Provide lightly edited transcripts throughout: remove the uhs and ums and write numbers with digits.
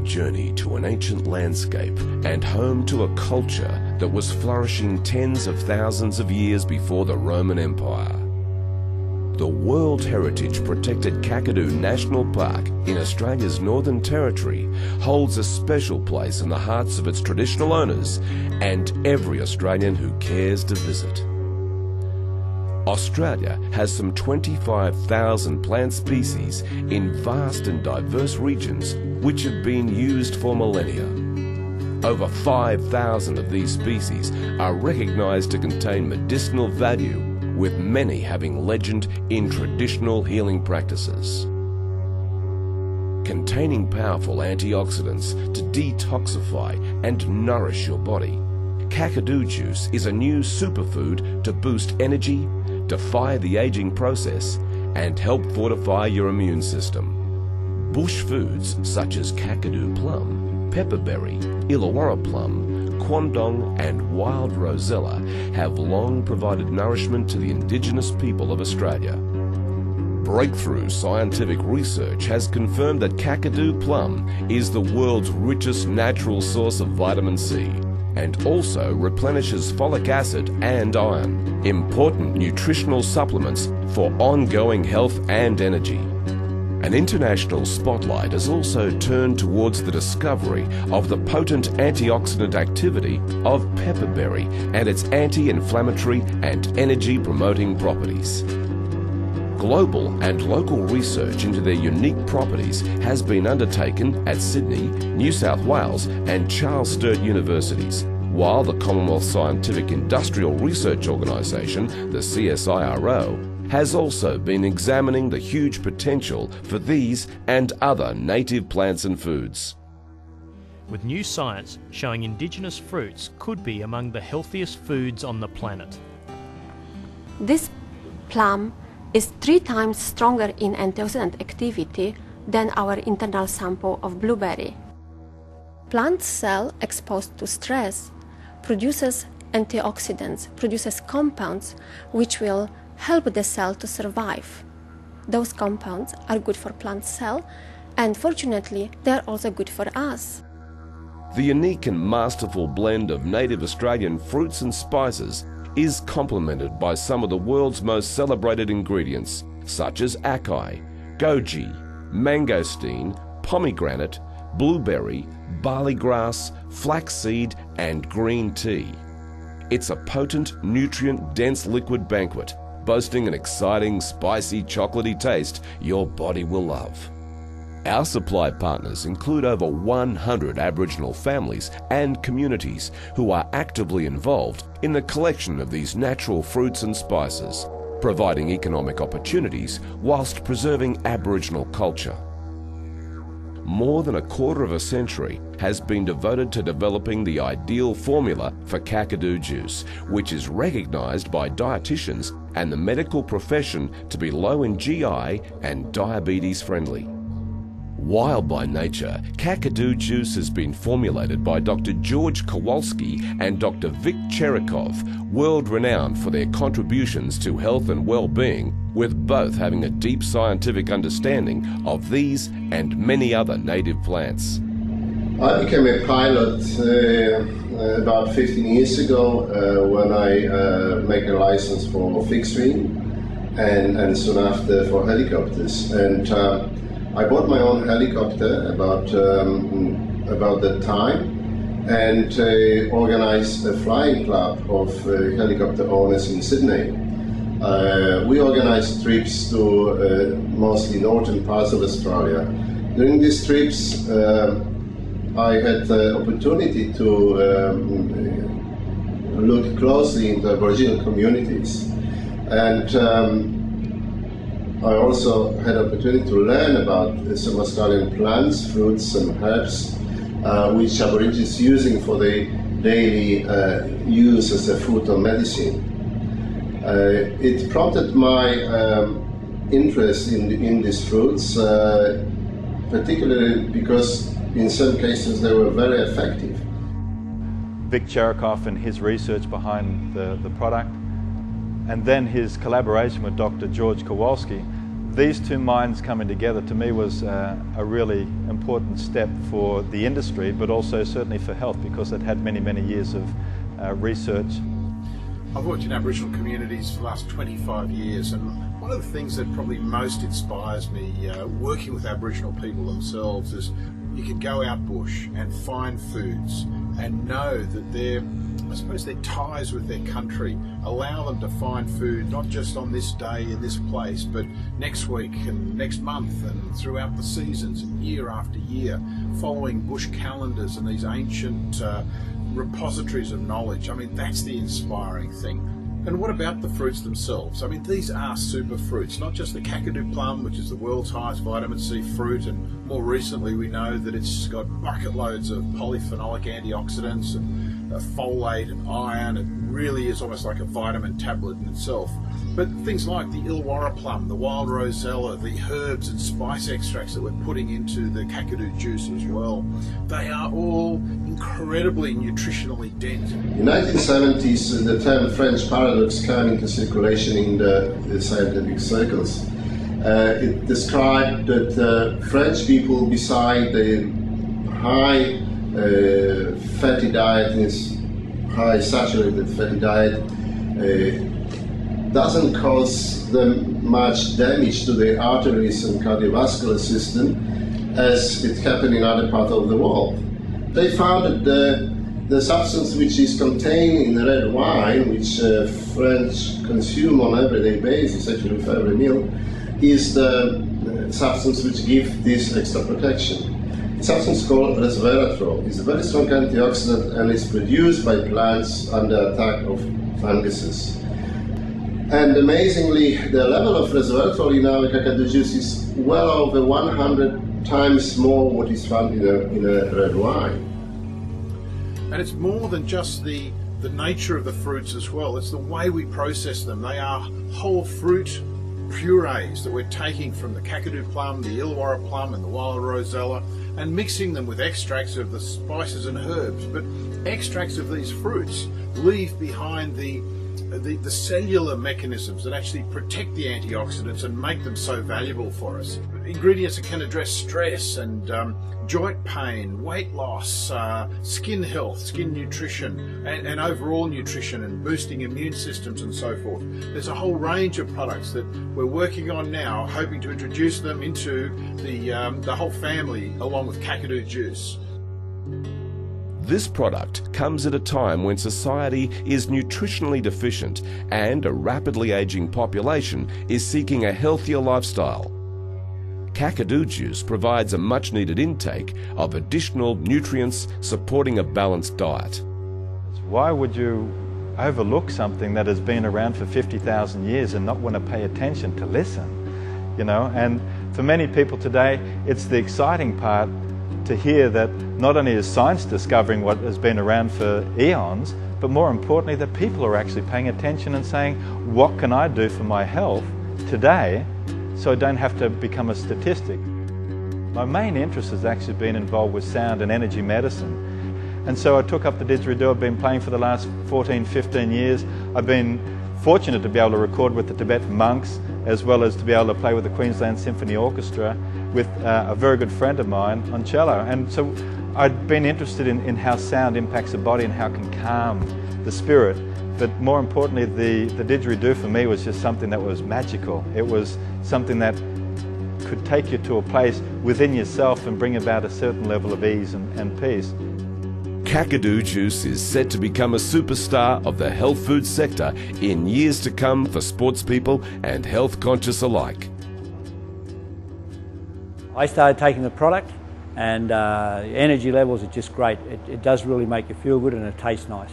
journey to an ancient landscape and home to a culture that was flourishing tens of thousands of years before the Roman Empire. The World Heritage protected Kakadu National Park in Australia's Northern Territory holds a special place in the hearts of its traditional owners and every Australian who cares to visit. Australia has some 25,000 plant species in vast and diverse regions which have been used for millennia. Over 5,000 of these species are recognised to contain medicinal value, with many having legend in traditional healing practices. Containing powerful antioxidants to detoxify and nourish your body, Kakadu Juice is a new superfood to boost energy, defy the aging process, and help fortify your immune system. Bush foods such as Kakadu plum, pepperberry, Illawarra plum, quandong and wild rosella have long provided nourishment to the indigenous people of Australia. Breakthrough scientific research has confirmed that Kakadu plum is the world's richest natural source of vitamin C, and also replenishes folic acid and iron, important nutritional supplements for ongoing health and energy. An international spotlight has also turned towards the discovery of the potent antioxidant activity of pepperberry and its anti-inflammatory and energy-promoting properties. Global and local research into their unique properties has been undertaken at Sydney, New South Wales and Charles Sturt universities, while the Commonwealth Scientific Industrial Research Organisation, the CSIRO, has also been examining the huge potential for these and other native plants and foods. With new science showing indigenous fruits could be among the healthiest foods on the planet. This plum is 3 times stronger in antioxidant activity than our internal sample of blueberry. Plant cell exposed to stress produces antioxidants, produces compounds which will help the cell to survive. Those compounds are good for plant cell, and fortunately they are also good for us. The unique and masterful blend of native Australian fruits and spices is complemented by some of the world's most celebrated ingredients, such as acai, goji, mangosteen, pomegranate, blueberry, barley grass, flaxseed and green tea. It's a potent, nutrient-dense liquid banquet, boasting an exciting, spicy, chocolatey taste your body will love. Our supply partners include over 100 Aboriginal families and communities who are actively involved in the collection of these natural fruits and spices, providing economic opportunities whilst preserving Aboriginal culture. More than a quarter of a century has been devoted to developing the ideal formula for Kakadu Juice, which is recognised by dietitians and the medical profession to be low in GI and diabetes friendly. Wild by nature, Kakadu Juice has been formulated by Dr. George Kowalski and Dr. Vic Cherikov, world-renowned for their contributions to health and well-being, with both having a deep scientific understanding of these and many other native plants. I became a pilot about 15 years ago when I made a license for fixed wing and soon after for helicopters. And I bought my own helicopter about that time and organized a flying club of helicopter owners in Sydney. We organized trips to mostly northern parts of Australia. During these trips, I had the opportunity to look closely into Aboriginal communities, and I also had the opportunity to learn about some Australian plants, fruits and herbs which Aborigines using for their daily use as a food or medicine. It prompted my interest in these fruits, particularly because in some cases they were very effective. Vic Cherikov and his research behind the product, and then his collaboration with Dr. George Kowalski, these two minds coming together to me was a really important step for the industry, but also certainly for health, because it had many, many years of research. I've worked in Aboriginal communities for the last 25 years, and one of the things that probably most inspires me working with Aboriginal people themselves is you can go out bush and find foods and know that their ties with their country allow them to find food not just on this day in this place, but next week and next month and throughout the seasons and year after year, following bush calendars and these ancient repositories of knowledge. I mean, that's the inspiring thing. And what about the fruits themselves? I mean, these are superfruits, not just the Kakadu plum, which is the world's highest vitamin C fruit, and more recently we know that it's got bucket loads of polyphenolic antioxidants and folate and iron. It really is almost like a vitamin tablet in itself. But things like the Illawarra plum, the wild rosella, the herbs and spice extracts that we're putting into the Kakadu juice as well, they are all incredibly nutritionally dense. In the 1970s, the term French paradox came into circulation in the scientific circles. It described that French people, beside the high fatty diet, high saturated fatty diet, doesn't cause them much damage to the arteries and cardiovascular system as it happened in other parts of the world. They found that the substance which is contained in red wine, which French consume on an everyday basis, actually for every meal, is the substance which gives this extra protection. The substance called resveratol is a very strong antioxidant and is produced by plants under attack of funguses. And amazingly, the level of resveratol in our kakadu juice is well over 100 times more what is found in a red wine. And it's more than just the nature of the fruits as well. It's the way we process them. They are whole fruit purees that we're taking from the Kakadu plum, the Illawarra plum and the wild rosella, and mixing them with extracts of the spices and herbs. But extracts of these fruits leave behind the cellular mechanisms that actually protect the antioxidants and make them so valuable for us. Ingredients that can address stress and joint pain, weight loss, skin health, skin nutrition, and overall nutrition, and boosting immune systems and so forth. There's a whole range of products that we're working on now, hoping to introduce them into the whole family along with Kakadu Juice. This product comes at a time when society is nutritionally deficient and a rapidly aging population is seeking a healthier lifestyle. Kakadu Juice provides a much-needed intake of additional nutrients supporting a balanced diet. Why would you overlook something that has been around for 50,000 years and not want to pay attention to listen? You know, and for many people today, it's the exciting part to hear that not only is science discovering what has been around for eons, but more importantly that people are actually paying attention and saying, what can I do for my health today so I don't have to become a statistic? My main interest has actually been involved with sound and energy medicine. And so I took up the didgeridoo. I've been playing for the last 14, 15 years. I've been fortunate to be able to record with the Tibetan monks, as well as to be able to play with the Queensland Symphony Orchestra with a very good friend of mine on cello. And so I'd been interested in how sound impacts the body and how it can calm the spirit. But more importantly, the didgeridoo for me was just something that was magical. It was something that could take you to a place within yourself and bring about a certain level of ease and peace. Kakadu Juice is set to become a superstar of the health food sector in years to come for sports people and health conscious alike. I started taking the product and energy levels are just great. It does really make you feel good and it tastes nice.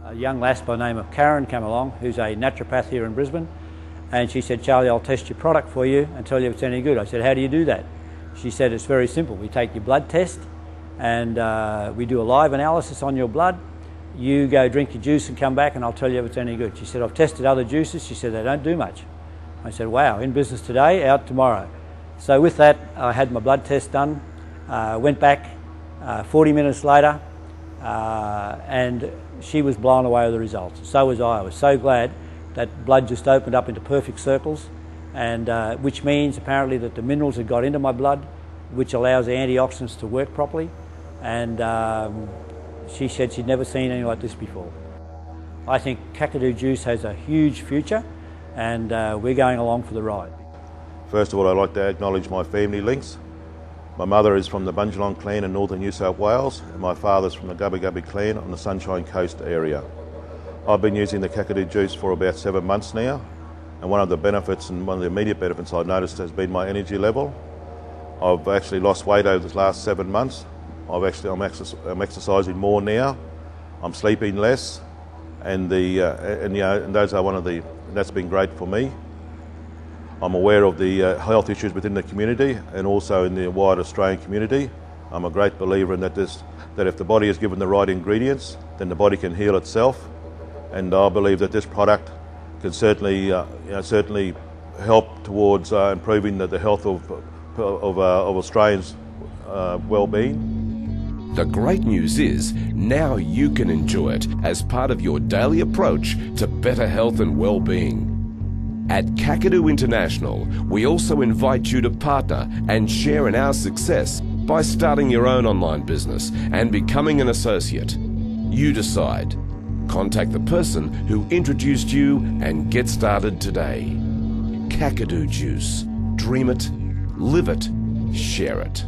A young lass by the name of Karen came along, who's a naturopath here in Brisbane, and she said, Charlie, I'll test your product for you and tell you if it's any good. I said, how do you do that? She said, it's very simple. We take your blood test and we do a live analysis on your blood. You go drink your juice and come back and I'll tell you if it's any good. She said, I've tested other juices. She said, they don't do much. I said, wow, in business today, out tomorrow. So with that, I had my blood test done, went back 40 minutes later, and she was blown away with the results. So was I. I was so glad that blood just opened up into perfect circles, and which means apparently that the minerals have got into my blood, which allows the antioxidants to work properly. And she said she'd never seen anything like this before. I think Kakadu Juice has a huge future, and we're going along for the ride. First of all, I'd like to acknowledge my family links. My mother is from the Bundjalung clan in northern New South Wales, and my father's from the Gubbi Gubbi clan on the Sunshine Coast area. I've been using the Kakadu Juice for about 7 months now, and one of the benefits and one of the immediate benefits I've noticed has been my energy level. I've actually lost weight over the last 7 months. I'm exercising more now. I'm sleeping less, and those are that's been great for me. I'm aware of the health issues within the community and also in the wider Australian community. I'm a great believer in that if the body is given the right ingredients, then the body can heal itself. And I believe that this product can certainly help towards improving the health of Australians' well-being. The great news is now you can enjoy it as part of your daily approach to better health and well-being. At Kakadu International, we also invite you to partner and share in our success by starting your own online business and becoming an associate. You decide. Contact the person who introduced you and get started today. Kakadu Juice. Dream it, live it, share it.